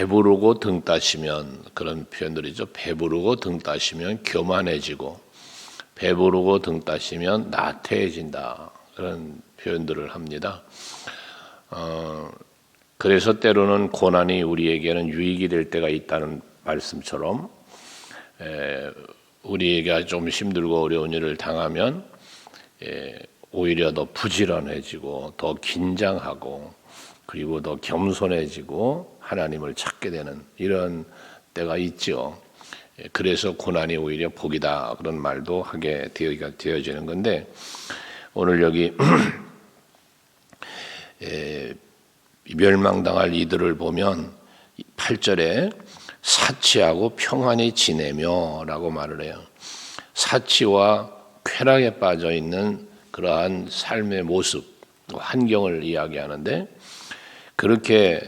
배부르고 등 따시면, 그런 표현들이죠. 배부르고 등 따시면 교만해지고, 배부르고 등 따시면 나태해진다, 그런 표현들을 합니다. 그래서 때로는 고난이 우리에게는 유익이 될 때가 있다는 말씀처럼, 우리에게 좀 힘들고 어려운 일을 당하면 오히려 더 부지런해지고 더 긴장하고 그리고 더 겸손해지고 하나님을 찾게 되는 이런 때가 있죠. 그래서 고난이 오히려 복이다, 그런 말도 하게 되어지는 건데, 오늘 여기 멸망당할 이들을 보면 8절에 사치하고 평안히 지내며 라고 말을 해요. 사치와 쾌락에 빠져 있는 그러한 삶의 모습, 환경을 이야기하는데, 그렇게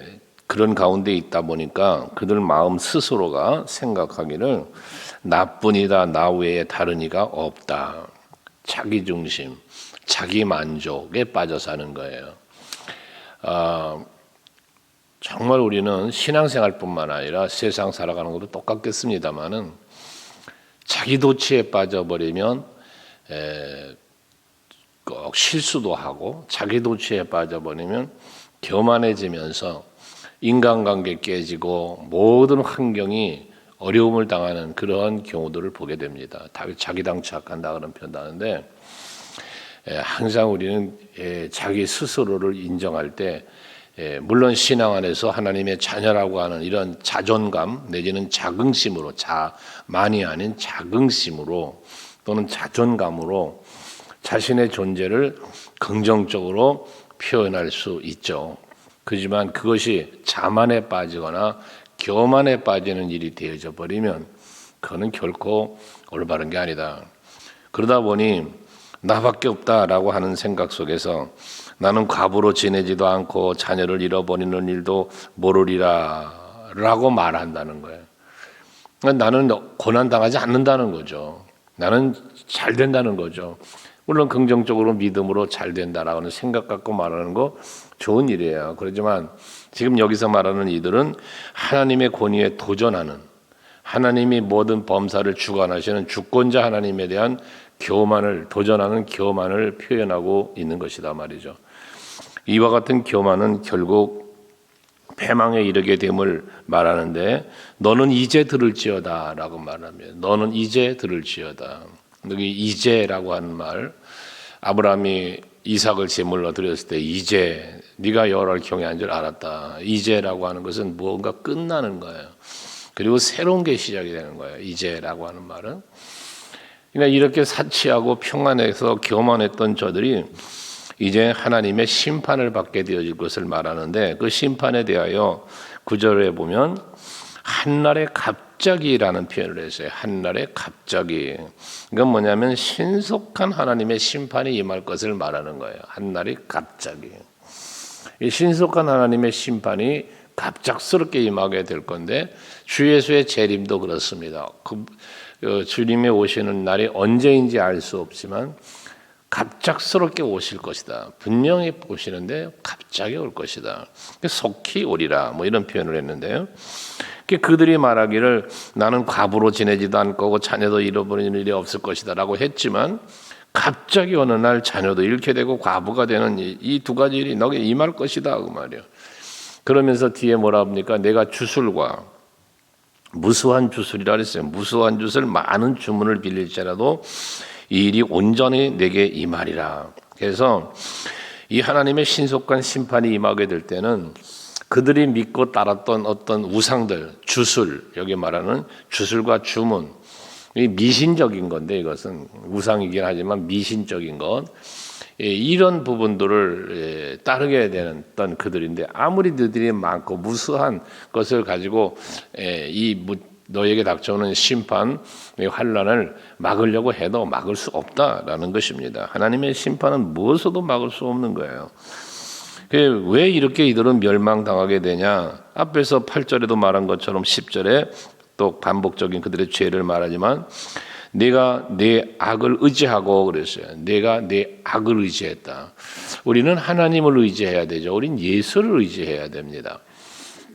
그런 가운데 있다 보니까 그들 마음 스스로가 생각하기를 나뿐이다, 나 외에 다른 이가 없다, 자기중심, 자기만족에 빠져 사는 거예요. 정말 우리는 신앙생활뿐만 아니라 세상 살아가는 것도 똑같겠습니다만은, 자기 도취에 빠져버리면 꼭 실수도 하고, 자기 도취에 빠져버리면 교만해지면서 인간관계 깨지고 모든 환경이 어려움을 당하는 그런 경우들을 보게 됩니다. 자기당 착한다, 그런 표현도 하는데, 항상 우리는 자기 스스로를 인정할 때, 물론 신앙 안에서 하나님의 자녀라고 하는 이런 자존감 내지는 자긍심으로, 자만이 아닌 자긍심으로 또는 자존감으로 자신의 존재를 긍정적으로 표현할 수 있죠. 그렇지만 그것이 자만에 빠지거나 교만에 빠지는 일이 되어져 버리면 그거는 결코 올바른 게 아니다. 그러다 보니 나밖에 없다라고 하는 생각 속에서 나는 과부로 지내지도 않고 자녀를 잃어버리는 일도 모르리라 라고 말한다는 거예요. 나는 고난당하지 않는다는 거죠. 나는 잘 된다는 거죠. 물론 긍정적으로 믿음으로 잘 된다라고 하는 생각 갖고 말하는 거 좋은 일이에요. 그렇지만 지금 여기서 말하는 이들은 하나님의 권위에 도전하는, 하나님이 모든 범사를 주관하시는 주권자 하나님에 대한 교만을, 도전하는 교만을 표현하고 있는 것이다 말이죠. 이와 같은 교만은 결국 패망에 이르게 됨을 말하는데, 너는 이제 들을지어다 라고 말합니다. 너는 이제 들을지어다. 여기 이제라고 하는 말, 아브라함이 이삭을 제물로 드렸을 때 이제 네가 여호와를 경외한 줄 알았다. 이제라고 하는 것은 무언가 끝나는 거예요. 그리고 새로운 게 시작이 되는 거예요. 이제라고 하는 말은. 그러니까 이렇게 사치하고 평안해서 교만했던 저들이 이제 하나님의 심판을 받게 되어질 것을 말하는데, 그 심판에 대하여 9절에 보면 한날에 갑자기라는 표현을 했어요. 한날에 갑자기. 이건 뭐냐면 신속한 하나님의 심판이 임할 것을 말하는 거예요. 한날에 갑자기. 이 신속한 하나님의 심판이 갑작스럽게 임하게 될 건데, 주 예수의 재림도 그렇습니다. 주님이 오시는 날이 언제인지 알 수 없지만 갑작스럽게 오실 것이다. 분명히 오시는데 갑자기 올 것이다. 속히 오리라, 뭐 이런 표현을 했는데요. 그들이 말하기를 나는 과부로 지내지도 않고 자녀도 잃어버리는 일이 없을 것이다 라고 했지만, 갑자기 어느 날 자녀도 잃게 되고 과부가 되는 이 두 가지 일이 너에게 임할 것이다, 그 말이에요. 그러면서 뒤에 뭐라 합니까? 내가 주술과 무수한 주술이라 그랬어요. 무수한 주술, 많은 주문을 빌릴지라도 이 일이 온전히 내게 임하리라. 그래서 이 하나님의 신속한 심판이 임하게 될 때는 그들이 믿고 따랐던 어떤 우상들, 주술, 여기 말하는 주술과 주문, 이 미신적인 건데, 이것은 우상이긴 하지만 미신적인 것, 이런 부분들을 따르게 되는 그들인데, 아무리 너희들이 많고 무수한 것을 가지고 너에게 닥쳐오는 심판, 환난을 막으려고 해도 막을 수 없다라는 것입니다. 하나님의 심판은 무엇으로도 막을 수 없는 거예요. 왜 이렇게 이들은 멸망당하게 되냐? 앞에서 8절에도 말한 것처럼 10절에 또 반복적인 그들의 죄를 말하지만, 내가 내 악을 의지하고 그랬어요. 내가 내 악을 의지했다. 우리는 하나님을 의지해야 되죠. 우린 예수를 의지해야 됩니다.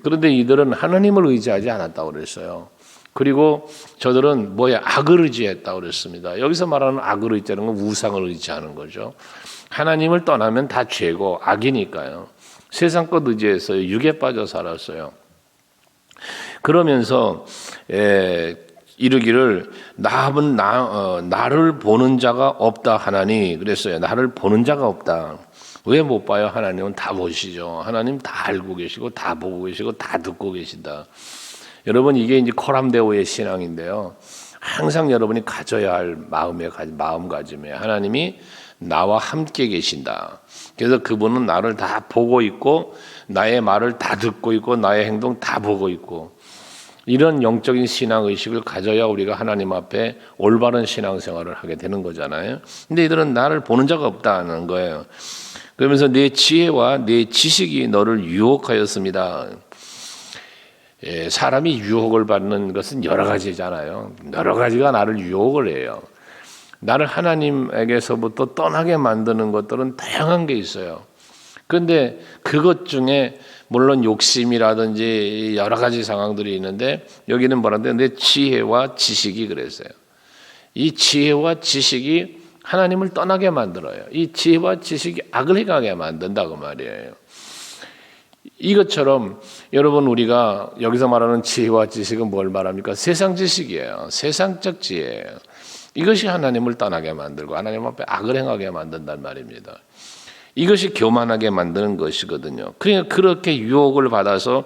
그런데 이들은 하나님을 의지하지 않았다고 그랬어요. 그리고 저들은 악을 의지했다고 그랬습니다. 여기서 말하는 악을 의지하는 건 우상을 의지하는 거죠. 하나님을 떠나면 다 죄고 악이니까요. 세상 것 의지해서 육에 빠져 살았어요. 그러면서 이르기를 나를 보는 자가 없다 하나니 그랬어요. 나를 보는 자가 없다. 왜 못 봐요? 하나님은 다 보시죠. 하나님 다 알고 계시고 다 보고 계시고 다 듣고 계신다. 여러분 이게 이제 코람데오의 신앙인데요. 항상 여러분이 가져야 할 마음가짐에 하나님이 나와 함께 계신다. 그래서 그분은 나를 다 보고 있고 나의 말을 다 듣고 있고 나의 행동 다 보고 있고 이런 영적인 신앙의식을 가져야 우리가 하나님 앞에 올바른 신앙생활을 하게 되는 거잖아요. 근데 이들은 나를 보는 자가 없다는 거예요. 그러면서 내 지혜와 내 지식이 너를 유혹하였습니다. 사람이 유혹을 받는 것은 여러 가지잖아요. 여러 가지가 나를 유혹을 해요. 나를 하나님에게서부터 떠나게 만드는 것들은 다양한 게 있어요. 그런데 그것 중에 물론 욕심이라든지 여러 가지 상황들이 있는데 여기는 뭐라는데 내 지혜와 지식이 그랬어요. 이 지혜와 지식이 하나님을 떠나게 만들어요. 이 지혜와 지식이 악을 행하게 만든다고 말이에요. 이것처럼 여러분 우리가 여기서 말하는 지혜와 지식은 뭘 말합니까? 세상 지식이에요. 세상적 지혜예요. 이것이 하나님을 떠나게 만들고 하나님 앞에 악을 행하게 만든단 말입니다. 이것이 교만하게 만드는 것이거든요. 그러니까 그렇게 유혹을 받아서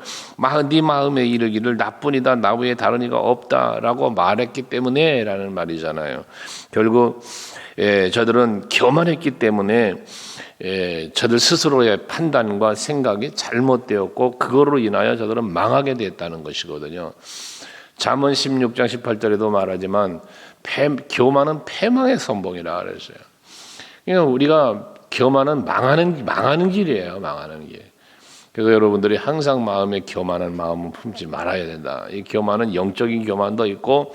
네 마음에 이르기를 나뿐이다 나 외에 다른 이가 없다라고 말했기 때문에 라는 말이잖아요. 결국 저들은 교만했기 때문에 저들 스스로의 판단과 생각이 잘못되었고 그거로 인하여 저들은 망하게 됐다는 것이거든요. 잠언 16장 18절에도 말하지만 교만은 패망의 선봉이라 그랬어요. 그러니까 우리가 교만은 망하는 길이에요. 망하는 길. 그래서 여러분들이 항상 마음에 교만한 마음을 품지 말아야 된다. 이 교만은 영적인 교만도 있고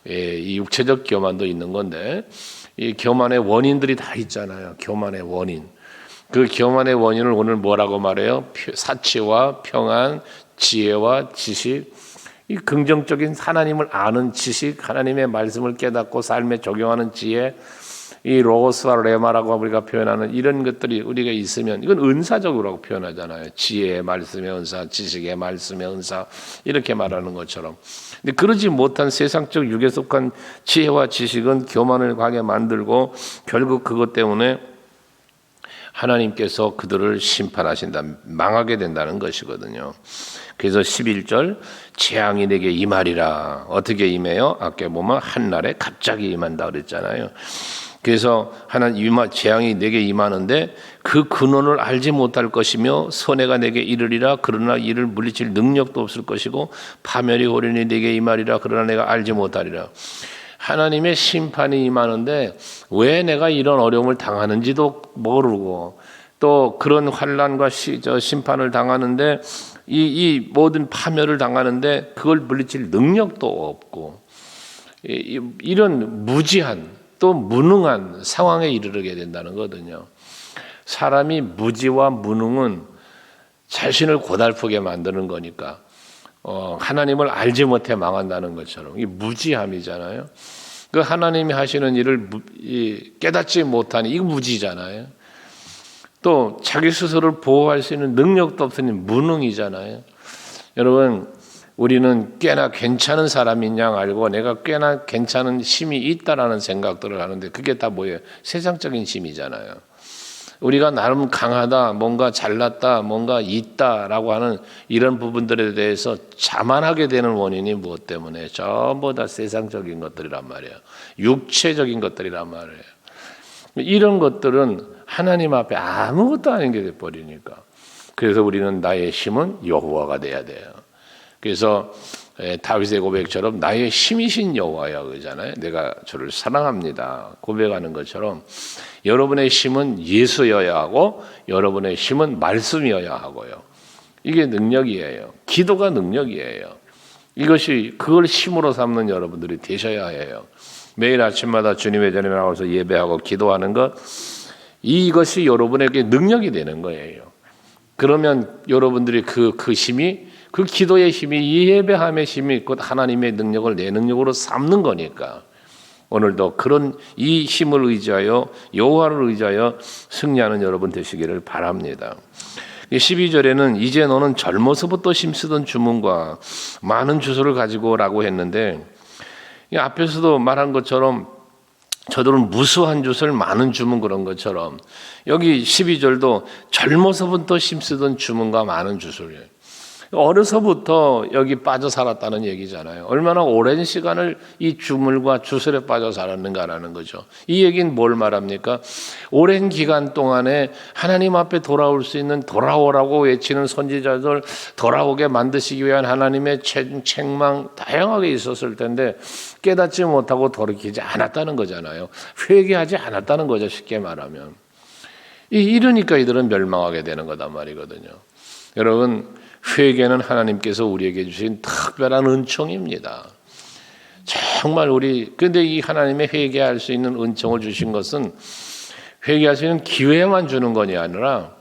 이 육체적 교만도 있는 건데 이 교만의 원인들이 다 있잖아요. 교만의 원인. 그 교만의 원인을 오늘 뭐라고 말해요? 사치와 평안, 지혜와 지식. 이 긍정적인 하나님을 아는 지식, 하나님의 말씀을 깨닫고 삶에 적용하는 지혜, 이 로고스와 레마라고 우리가 표현하는 이런 것들이 우리가 있으면 이건 은사적으로 표현하잖아요. 지혜의 말씀의 은사, 지식의 말씀의 은사 이렇게 말하는 것처럼. 근데 그러지 못한 세상적 육에 속한 지혜와 지식은 교만을 가게 만들고 결국 그것 때문에 하나님께서 그들을 심판하신다, 망하게 된다는 것이거든요. 그래서 11절 재앙이 내게 임하리라. 어떻게 임해요? 아까 보면 한날에 갑자기 임한다 그랬잖아요. 그래서 재앙이 내게 임하는데 그 근원을 알지 못할 것이며 손해가 내게 이르리라. 그러나 이를 물리칠 능력도 없을 것이고 파멸이 호련히 내게 임하리라. 그러나 내가 알지 못하리라. 하나님의 심판이 임하는데 왜 내가 이런 어려움을 당하는지도 모르고 또 그런 환난과 심판을 당하는데 이 모든 파멸을 당하는데 그걸 물리칠 능력도 없고 이런 무지한 또 무능한 상황에 이르게 된다는 거거든요. 사람이 무지와 무능은 자신을 고달프게 만드는 거니까 하나님을 알지 못해 망한다는 것처럼 이 무지함이잖아요. 그 하나님이 하시는 일을 깨닫지 못하니 이거 무지잖아요. 또 자기 스스로를 보호할 수 있는 능력도 없으니 무능이잖아요. 여러분 우리는 꽤나 괜찮은 사람인 양 알고 내가 꽤나 괜찮은 힘이 있다라는 생각들을 하는데 그게 다 뭐예요? 세상적인 힘이잖아요. 우리가 나름 강하다, 뭔가 잘났다, 뭔가 있다라고 하는 이런 부분들에 대해서 자만하게 되는 원인이 무엇 때문에? 전부 다 세상적인 것들이란 말이에요. 육체적인 것들이란 말이에요. 이런 것들은 하나님 앞에 아무것도 아닌 게 돼버리니까. 그래서 우리는 나의 힘은 여호와가 돼야 돼요. 그래서 다윗의 고백처럼 나의 힘이신 여호와야 그러잖아요. 내가 저를 사랑합니다. 고백하는 것처럼 여러분의 힘은 예수여야 하고 여러분의 힘은 말씀이어야 하고요. 이게 능력이에요. 기도가 능력이에요. 그걸 힘으로 삼는 여러분들이 되셔야 해요. 매일 아침마다 주님의 전에 나와서 예배하고 기도하는 것 이것이 여러분에게 능력이 되는 거예요. 그러면 여러분들이 그 힘이 그 기도의 힘이 이 예배함의 힘이 곧 하나님의 능력을 내 능력으로 삼는 거니까 오늘도 그런 이 힘을 의지하여 여호와를 의지하여 승리하는 여러분 되시기를 바랍니다. 12절에는 이제 너는 젊어서부터 힘쓰던 주문과 많은 주소를 가지고 오라고 했는데 앞에서도 말한 것처럼 저들은 무수한 주술 많은 주문 그런 것처럼 여기 12절도 젊어서부터 힘쓰던 주문과 많은 주술이에요. 어려서부터 여기 빠져 살았다는 얘기잖아요. 얼마나 오랜 시간을 이 주물과 주술에 빠져 살았는가라는 거죠. 이 얘기는 뭘 말합니까? 오랜 기간 동안에 하나님 앞에 돌아올 수 있는 돌아오라고 외치는 선지자들 돌아오게 만드시기 위한 하나님의 책망 다양하게 있었을 텐데 깨닫지 못하고 돌이키지 않았다는 거잖아요. 회개하지 않았다는 거죠. 쉽게 말하면. 이러니까 이들은 멸망하게 되는 거단 말이거든요. 여러분, 회개는 하나님께서 우리에게 주신 특별한 은총입니다. 정말 그런데 이 하나님의 회개할 수 있는 은총을 주신 것은 회개할 수 있는 기회만 주는 것이 아니라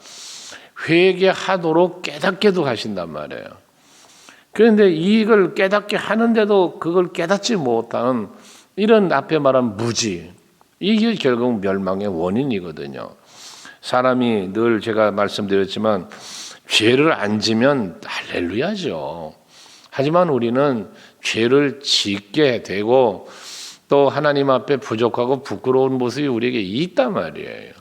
회개하도록 깨닫게도 하신단 말이에요. 그런데 이걸 깨닫게 하는데도 그걸 깨닫지 못하는 이런 앞에 말한 무지, 이게 결국 멸망의 원인이거든요. 사람이 늘 제가 말씀드렸지만 죄를 안 지면 할렐루야죠. 하지만 우리는 죄를 짓게 되고 또 하나님 앞에 부족하고 부끄러운 모습이 우리에게 있단 말이에요.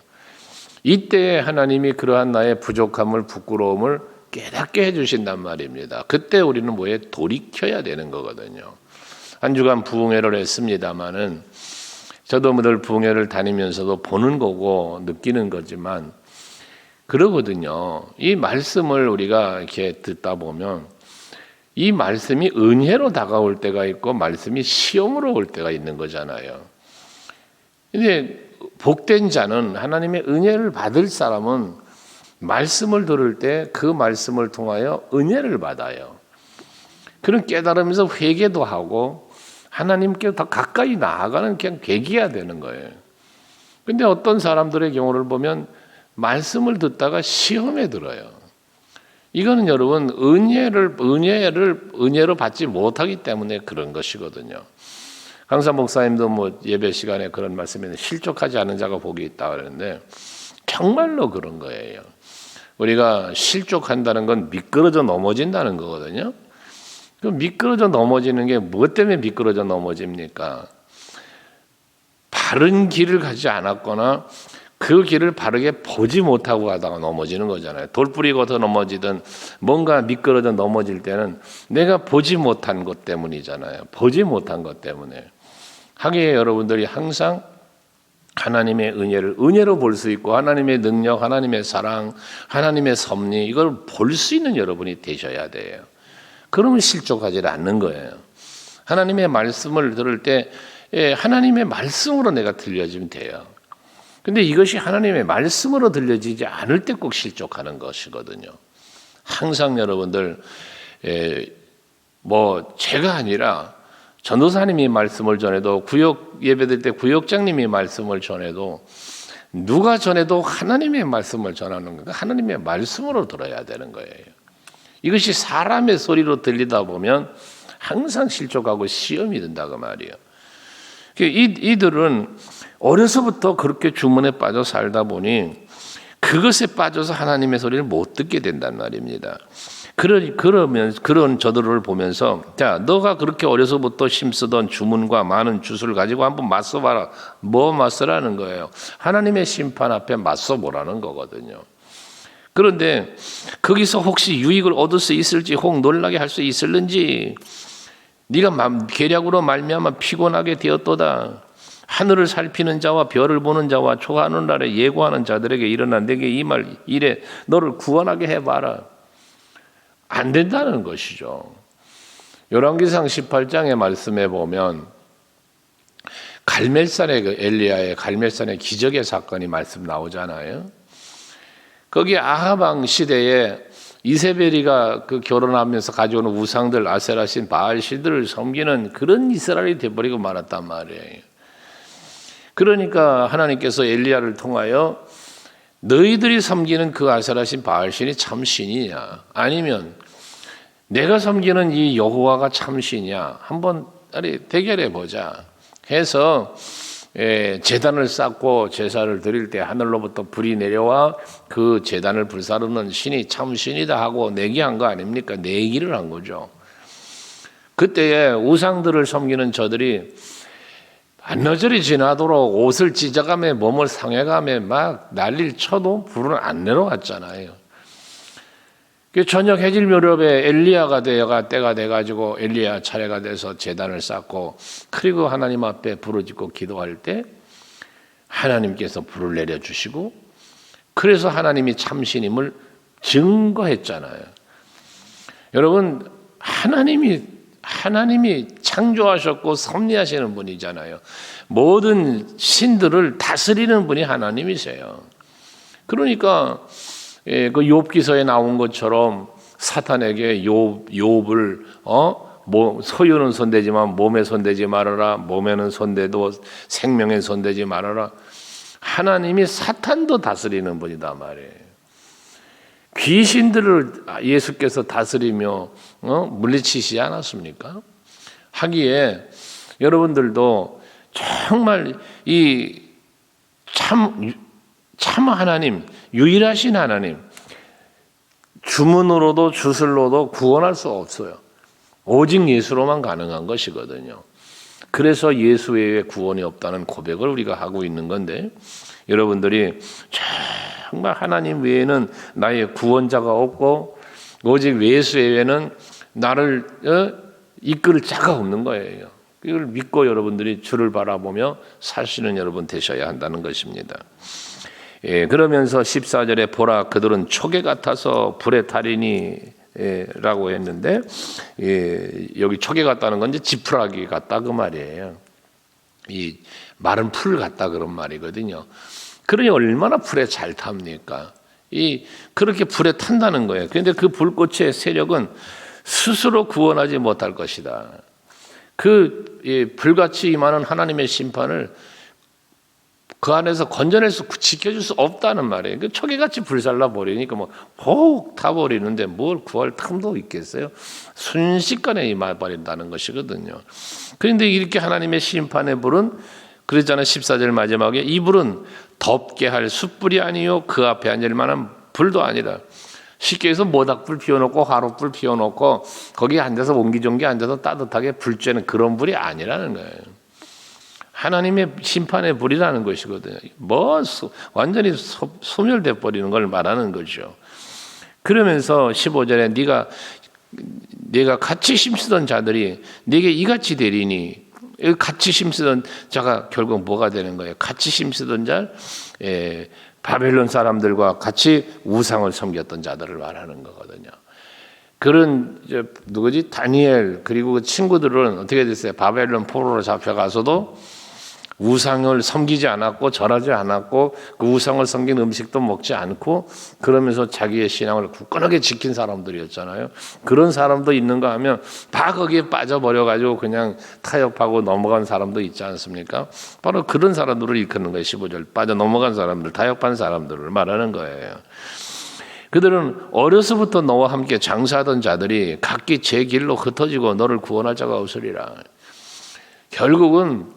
이때 하나님이 그러한 나의 부족함을 부끄러움을 깨닫게 해주신단 말입니다. 그때 우리는 뭐에 돌이켜야 되는 거거든요. 한 주간 부흥회를 했습니다마는 저도 늘 부흥회를 다니면서도 보는 거고 느끼는 거지만 그러거든요. 이 말씀을 우리가 이렇게 듣다 보면 이 말씀이 은혜로 다가올 때가 있고 말씀이 시험으로 올 때가 있는 거잖아요. 근데 복된 자는 하나님의 은혜를 받을 사람은 말씀을 들을 때 그 말씀을 통하여 은혜를 받아요. 그런 깨달으면서 회개도 하고 하나님께 더 가까이 나아가는 그냥 계기가 되는 거예요. 근데 어떤 사람들의 경우를 보면 말씀을 듣다가 시험에 들어요. 이거는 여러분 은혜로 받지 못하기 때문에 그런 것이거든요. 강사 목사님도 예배 시간에 그런 말씀에는 실족하지 않은 자가 복이 있다 그러는데 정말로 그런 거예요. 우리가 실족한다는 건 미끄러져 넘어진다는 거거든요. 그 미끄러져 넘어지는 게 무엇 때문에 미끄러져 넘어집니까? 바른 길을 가지 않았거나 그 길을 바르게 보지 못하고 가다가 넘어지는 거잖아요. 돌뿌리 걷어 넘어지든 뭔가 미끄러져 넘어질 때는 내가 보지 못한 것 때문이잖아요. 보지 못한 것 때문에. 하기에 여러분들이 항상 하나님의 은혜로 볼 수 있고 하나님의 능력, 하나님의 사랑, 하나님의 섭리 이걸 볼 수 있는 여러분이 되셔야 돼요. 그러면 실족하지 않는 거예요. 하나님의 말씀을 들을 때 하나님의 말씀으로 내가 들려지면 돼요. 근데 이것이 하나님의 말씀으로 들려지지 않을 때 꼭 실족하는 것이거든요. 항상 여러분들 제가 아니라 전도사님이 말씀을 전해도 구역 예배드릴 때 구역장님이 말씀을 전해도 누가 전해도 하나님의 말씀을 전하는 거니까 하나님의 말씀으로 들어야 되는 거예요. 이것이 사람의 소리로 들리다 보면 항상 실족하고 시험이 든다고 말이에요. 이들은 어려서부터 그렇게 주문에 빠져 살다 보니 그것에 빠져서 하나님의 소리를 못 듣게 된단 말입니다. 그러면 그런 저들을 보면서 자, 너가 그렇게 어려서부터 힘쓰던 주문과 많은 주술을 가지고 한번 맞서봐라. 뭐 맞서라는 거예요? 하나님의 심판 앞에 맞서보라는 거거든요. 그런데 거기서 혹시 유익을 얻을 수 있을지 혹 놀라게 할 수 있을는지 네가 계략으로 말미암아 피곤하게 되었도다. 하늘을 살피는 자와 별을 보는 자와 초하는 날에 예고하는 자들에게 일어나 내게 이 말 이래 너를 구원하게 해봐라. 안 된다는 것이죠. 열왕기상 18장의 말씀에 보면 갈멜산의 엘리야의 갈멜산의 기적의 사건이 말씀 나오잖아요. 거기 아합 왕 시대에 이세벨이가 그 결혼하면서 가져오는 우상들 아세라신 바알신들을 섬기는 그런 이스라엘이 되어버리고 말았단 말이에요. 그러니까 하나님께서 엘리야를 통하여 너희들이 섬기는 그 아세라신 바알신이 참 신이냐 아니면 내가 섬기는 이 여호와가 참신이야 한번 대결해 보자 해서 제단을 쌓고 제사를 드릴 때 하늘로부터 불이 내려와 그 제단을 불사르는 신이 참신이다 하고 내기한 거 아닙니까? 내기를 한 거죠. 그때에 우상들을 섬기는 저들이 반나절이 지나도록 옷을 찢어가며 몸을 상해가며 막 난리를 쳐도 불은 안 내려왔잖아요. 저녁 해질 무렵에 엘리야가 때가 돼가지고 엘리야 차례가 돼서 제단을 쌓고 그리고 하나님 앞에 부르짖고 기도할 때 하나님께서 불을 내려주시고 그래서 하나님이 참신임을 증거했잖아요. 여러분 하나님이 창조하셨고 섭리하시는 분이잖아요. 모든 신들을 다스리는 분이 하나님이세요. 그러니까 그 욥기서에 나온 것처럼 사탄에게 욥을 소유는 손대지만 몸에 손대지 말아라. 몸에는 손대도 생명에 손대지 말아라. 하나님이 사탄도 다스리는 분이다 말이에요. 귀신들을 예수께서 다스리며 물리치시지 않았습니까? 하기에 여러분들도 정말 이 참 하나님, 유일하신 하나님, 주문으로도 주술로도 구원할 수 없어요. 오직 예수로만 가능한 것이거든요. 그래서 예수 외에 구원이 없다는 고백을 우리가 하고 있는 건데 여러분들이 정말 하나님 외에는 나의 구원자가 없고 오직 예수 외에는 나를 이끌 자가 없는 거예요. 이걸 믿고 여러분들이 주를 바라보며 사시는 여러분 되셔야 한다는 것입니다. 그러면서 14절에 보라 그들은 초계 같아서 불에 타리니 라고 했는데 여기 초계 같다는 건 이제 지푸라기 같다 그 말이에요. 이 마른 풀 같다 그런 말이거든요. 그러니 얼마나 불에 잘 탑니까? 그렇게 불에 탄다는 거예요. 그런데 그 불꽃의 세력은 스스로 구원하지 못할 것이다. 불같이 임하는 하나님의 심판을 그 안에서 건져내서 지켜줄 수 없다는 말이에요. 초계같이 불살라 버리니까 혹 타버리는데 뭘 구할 틈도 있겠어요? 순식간에 임해버린다는 것이거든요. 그런데 이렇게 하나님의 심판의 불은 그랬잖아요. 14절 마지막에 이 불은 덥게 할 숯불이 아니요 그 앞에 앉을 만한 불도 아니다. 쉽게 해서 모닥불 피워놓고 화롯불 피워놓고 거기에 앉아서 옹기종기 앉아서 따뜻하게 불 쬐는 그런 불이 아니라는 거예요. 하나님의 심판의 불이라는 것이거든요. 완전히 소멸돼 버리는 걸 말하는 거죠. 그러면서 15절에 네가 같이 심쓰던 자들이 네게 이같이 되리니 같이 심쓰던 자가 결국 뭐가 되는 거예요? 같이 심쓰던 자, 바벨론 사람들과 같이 우상을 섬겼던 자들을 말하는 거거든요. 그런 다니엘 그리고 그 친구들은 어떻게 됐어요? 바벨론 포로로 잡혀가서도 우상을 섬기지 않았고 절하지 않았고 그 우상을 섬긴 음식도 먹지 않고 그러면서 자기의 신앙을 굳건하게 지킨 사람들이었잖아요. 그런 사람도 있는가 하면 다 거기에 빠져버려가지고 그냥 타협하고 넘어간 사람도 있지 않습니까? 바로 그런 사람들을 일컫는 거예요. 15절 빠져 넘어간 사람들, 타협한 사람들을 말하는 거예요. 그들은 어려서부터 너와 함께 장사하던 자들이 각기 제 길로 흩어지고 너를 구원할 자가 없으리라. 결국은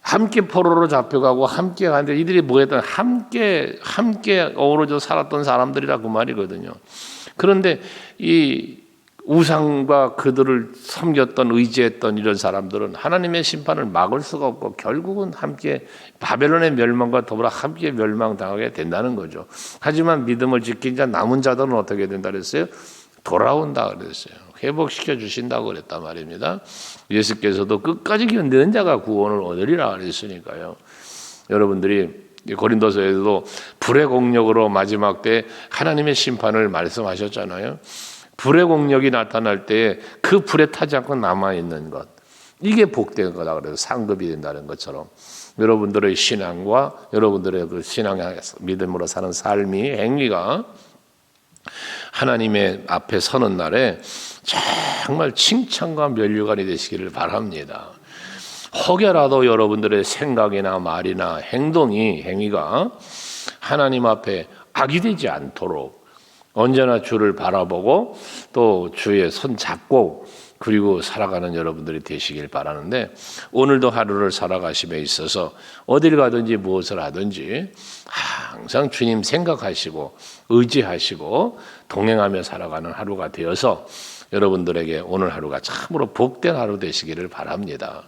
함께 포로로 잡혀가고 함께 가는데 이들이 뭐했던 함께 어우러져 살았던 사람들이라 그 말이거든요. 그런데 이 우상과 그들을 섬겼던 의지했던 이런 사람들은 하나님의 심판을 막을 수가 없고 결국은 함께 바벨론의 멸망과 더불어 함께 멸망당하게 된다는 거죠. 하지만 믿음을 지킨 자 남은 자들은 어떻게 된다 그랬어요? 돌아온다 그랬어요. 회복시켜 주신다고 그랬단 말입니다. 예수께서도 끝까지 견디는 자가 구원을 얻으리라 그랬으니까요. 여러분들이 고린도서에도 불의 공력으로 마지막 때 하나님의 심판을 말씀하셨잖아요. 불의 공력이 나타날 때 그 불에 타지 않고 남아있는 것, 이게 복된 거다 그래서 상급이 된다는 것처럼 여러분들의 신앙과 여러분들의 그 신앙의 믿음으로 사는 삶이 행위가 하나님의 앞에 서는 날에 정말 칭찬과 면류관이 되시기를 바랍니다. 혹여라도 여러분들의 생각이나 말이나 행위가 하나님 앞에 악이 되지 않도록 언제나 주를 바라보고 또 주의 손 잡고 그리고 살아가는 여러분들이 되시길 바라는데, 오늘도 하루를 살아가심에 있어서 어딜 가든지 무엇을 하든지 항상 주님 생각하시고 의지하시고 동행하며 살아가는 하루가 되어서 여러분들에게 오늘 하루가 참으로 복된 하루 되시기를 바랍니다.